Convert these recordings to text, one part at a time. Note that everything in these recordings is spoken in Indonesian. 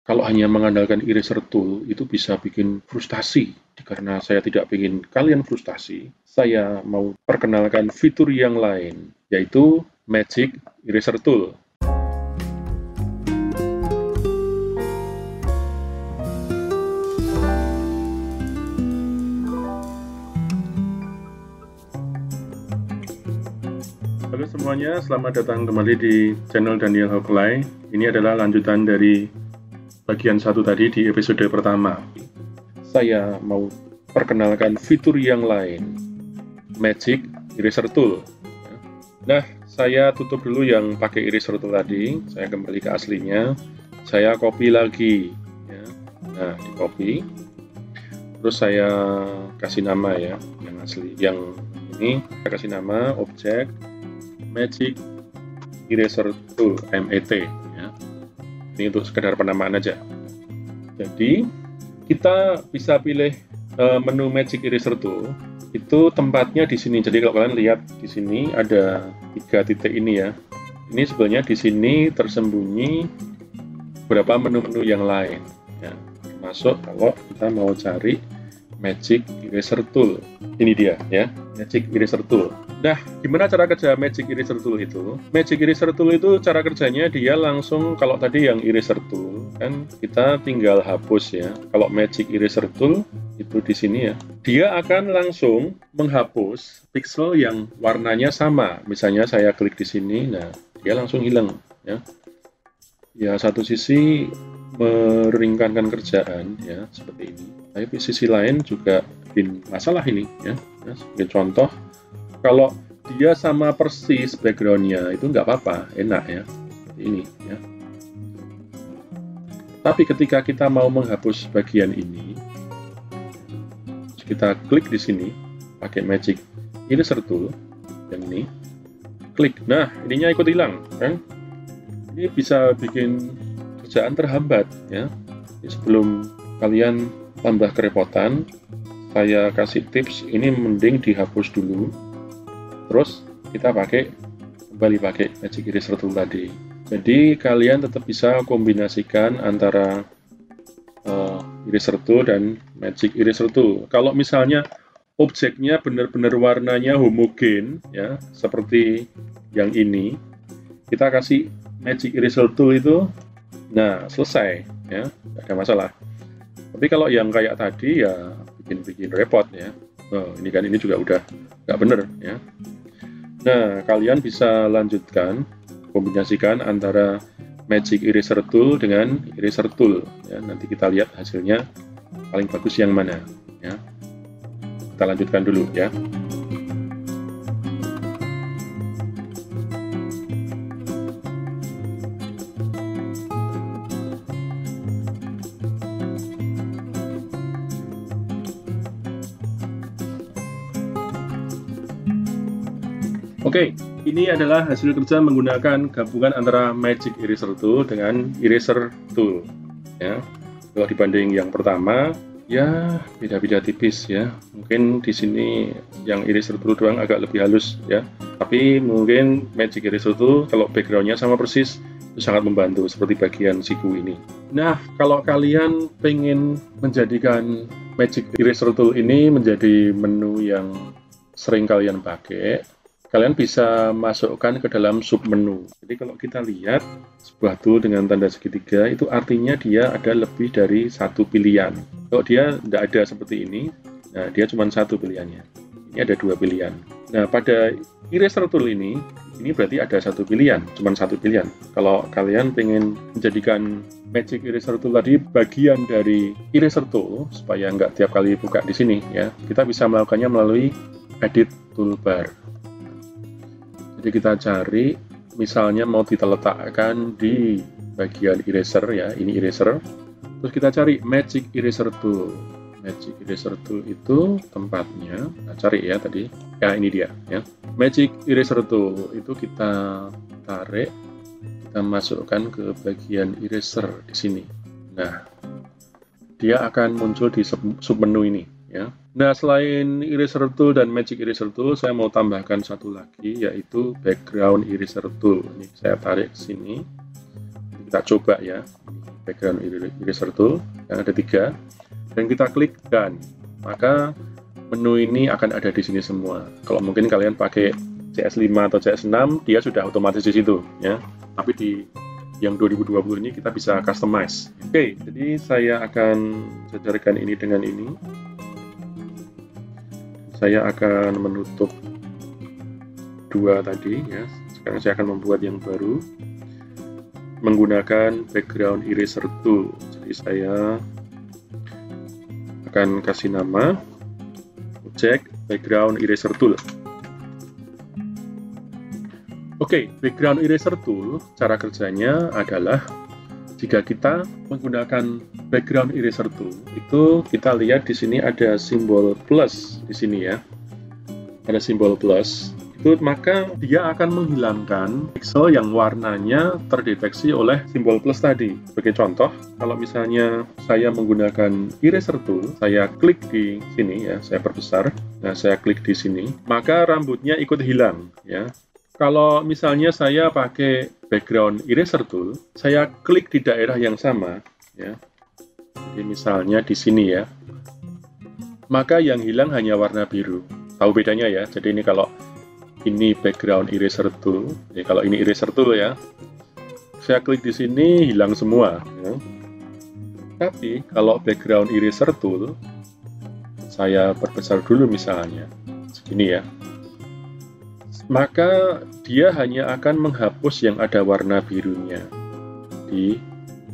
Kalau hanya mengandalkan eraser tool itu bisa bikin frustasi. Karena saya tidak ingin kalian frustasi, saya mau perkenalkan fitur yang lain, yaitu Magic Eraser Tool. Halo semuanya, selamat datang kembali di channel Daniel Hoklai. Ini adalah lanjutan dari bagian satu tadi di episode pertama. Saya mau perkenalkan fitur yang lain, Magic Eraser Tool. Nah, saya tutup dulu yang pakai eraser tool tadi. Saya kembali ke aslinya. Saya copy lagi. Ya. Nah, di copy. Terus saya kasih nama ya, yang asli. Yang ini saya kasih nama objek Magic Eraser Tool (MET). Ya. Ini untuk sekedar penamaan aja. Jadi kita bisa pilih menu Magic Eraser Tool. Itu tempatnya di sini. Jadi kalau kalian lihat di sini ada 3 titik ini ya. Ini sebenarnya di sini tersembunyi beberapa menu-menu yang lain. Ya. Termasuk kalau kita mau cari Magic Eraser Tool. Ini dia ya, Magic Eraser Tool. Nah, gimana cara kerja Magic Eraser Tool itu? Magic Eraser Tool itu cara kerjanya dia langsung, kalau tadi yang Eraser Tool kan kita tinggal hapus ya. Kalau Magic Eraser Tool itu di sini ya, dia akan langsung menghapus pixel yang warnanya sama. Misalnya saya klik di sini, nah dia langsung hilang ya. Ya, satu sisi meringankan kerjaan ya seperti ini. Tapi di sisi lain juga bikin masalah ini ya. Sebagai contoh, kalau dia sama persis backgroundnya itu nggak apa-apa, enak ya, seperti ini ya. Tapi ketika kita mau menghapus bagian ini, kita klik di sini pakai Magic Eraser Tool yang ini, klik, nah ininya ikut hilang kan? Ini bisa bikin kerjaan terhambat ya. Jadi sebelum kalian tambah kerepotan, saya kasih tips ini mending dihapus dulu. Terus kita kembali pakai Magic Eraser Tool tadi. Jadi kalian tetap bisa kombinasikan antara Eraser Tool dan Magic Eraser Tool. Kalau misalnya objeknya benar-benar warnanya homogen ya, seperti yang ini, kita kasih Magic Eraser Tool itu, nah selesai ya, nggak ada masalah. Tapi kalau yang kayak tadi ya bikin repot ya. Ini juga udah nggak bener ya. Nah, kalian bisa lanjutkan, kombinasikan antara Magic Eraser Tool dengan Eraser Tool. Ya, nanti kita lihat hasilnya paling bagus yang mana. Ya. Kita lanjutkan dulu ya. Oke, ini adalah hasil kerja menggunakan gabungan antara Magic Eraser Tool dengan Eraser Tool. Ya, kalau dibanding yang pertama, ya beda-beda tipis ya. Mungkin di sini yang Eraser Tool doang agak lebih halus ya. Tapi mungkin Magic Eraser Tool kalau backgroundnya sama persis itu sangat membantu seperti bagian siku ini. Nah, kalau kalian pengen menjadikan Magic Eraser Tool ini menjadi menu yang sering kalian pakai, kalian bisa masukkan ke dalam submenu. Jadi kalau kita lihat sebuah tool dengan tanda segitiga itu artinya dia ada lebih dari satu pilihan. Kalau dia tidak ada seperti ini, nah dia cuma satu pilihannya. Ini ada 2 pilihan. Nah pada Eraser Tool ini berarti ada satu pilihan, cuma satu pilihan. Kalau kalian pengen menjadikan Magic Eraser Tool tadi bagian dari Eraser Tool supaya nggak tiap kali buka di sini ya, kita bisa melakukannya melalui Edit Toolbar. Jadi kita cari, misalnya mau kita letakkan di bagian eraser ya, ini eraser. Terus kita cari Magic Eraser Tool. Magic Eraser Tool itu tempatnya, kita cari ya tadi. Ya ini dia ya. Magic Eraser Tool itu kita tarik, kita masukkan ke bagian eraser di sini. Nah, dia akan muncul di submenu ini ya. Nah, selain Eraser Tool dan Magic Eraser Tool, saya mau tambahkan satu lagi, yaitu Background Eraser Tool. Ini saya tarik ke sini. kita coba ya, background eraser tool yang ada 3, dan kita klik done, maka menu ini akan ada di sini semua. Kalau mungkin kalian pakai CS5 atau CS6, dia sudah otomatis di situ ya. Tapi di yang 2020 ini kita bisa customize. Oke, jadi saya akan sejarkan ini dengan ini. Saya akan menutup 2 tadi ya. Sekarang saya akan membuat yang baru menggunakan background eraser tool. Jadi saya akan kasih nama objek background eraser tool. Oke, background eraser tool cara kerjanya adalah jika kita menggunakan background eraser tool itu kita lihat di sini ada simbol plus di sini ya. Ada simbol plus. Itu maka dia akan menghilangkan pixel yang warnanya terdeteksi oleh simbol plus tadi. Sebagai contoh, kalau misalnya saya menggunakan eraser tool, saya klik di sini ya, saya perbesar. Nah, saya klik di sini, maka rambutnya ikut hilang ya. Kalau misalnya saya pakai background eraser tool, saya klik di daerah yang sama ya. Jadi misalnya di sini ya. Maka yang hilang hanya warna biru. Tahu bedanya ya? Jadi ini kalau ini background eraser tool. Jadi kalau ini eraser tool ya, saya klik di sini hilang semua. Ya. Tapi kalau background eraser tool, saya perbesar dulu misalnya, segini ya. Maka dia hanya akan menghapus yang ada warna birunya di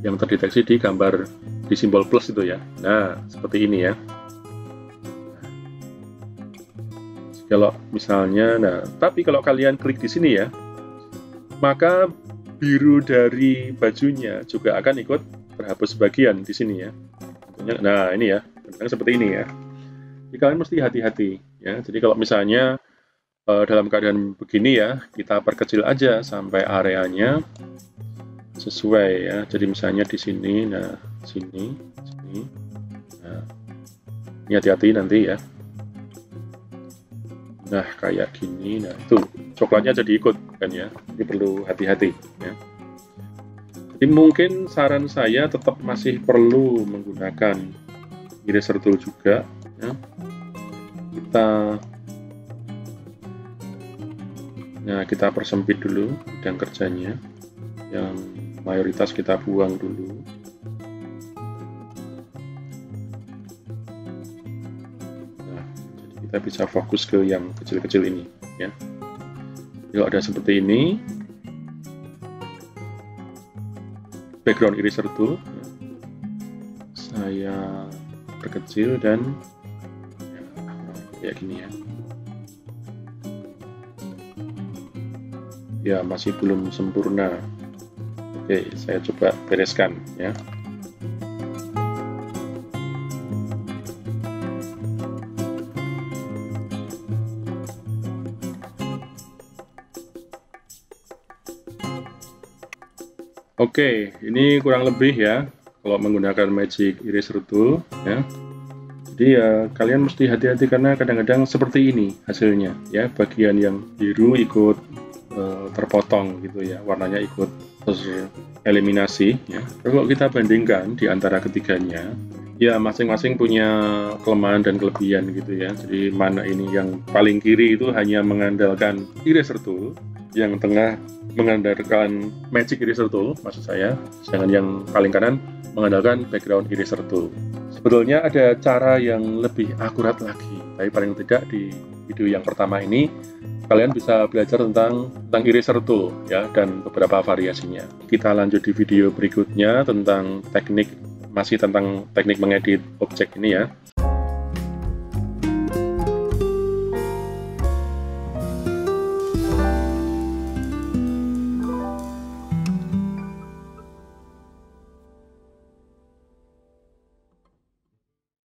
yang terdeteksi di gambar di simbol plus itu ya. Nah, seperti ini ya. Kalau misalnya, nah, tapi kalau kalian klik di sini ya, maka biru dari bajunya juga akan ikut terhapus sebagian di sini ya. Nah, ini ya, seperti ini ya. Jadi kalian mesti hati-hati ya. Jadi kalau misalnya dalam keadaan begini ya, kita perkecil aja sampai areanya sesuai ya. Jadi misalnya di sini, nah, sini. Nah, ini hati-hati nanti ya. Nah, kayak gini, nah itu coklatnya jadi ikut kan ya, jadi perlu hati-hati ya. Jadi mungkin saran saya tetap masih perlu menggunakan eraser tool juga ya. Kita persempit dulu bidang kerjanya, yang mayoritas kita buang dulu. Kita bisa fokus ke yang kecil-kecil ini ya. Kalau ada seperti ini background eraser tool ya. Saya perkecil dan ya, kayak gini ya. Ya masih belum sempurna. Oke, saya coba bereskan ya. Oke, ini kurang lebih ya kalau menggunakan Magic Eraser Tool ya. Jadi ya kalian mesti hati-hati karena kadang-kadang seperti ini hasilnya ya, bagian yang biru ikut terpotong gitu ya, warnanya ikut tereliminasi ya. Kalau kita bandingkan di antara ketiganya, ya masing-masing punya kelemahan dan kelebihan gitu ya. Jadi mana ini yang paling kiri itu hanya mengandalkan Eraser Tool, yang tengah mengandalkan Magic Eraser Tool, maksud saya, sedangkan yang paling kanan mengandalkan background Eraser Tool. Sebetulnya ada cara yang lebih akurat lagi, tapi paling tidak di video yang pertama ini kalian bisa belajar tentang Eraser Tool ya, dan beberapa variasinya. Kita lanjut di video berikutnya tentang teknik, masih tentang teknik mengedit objek ini ya.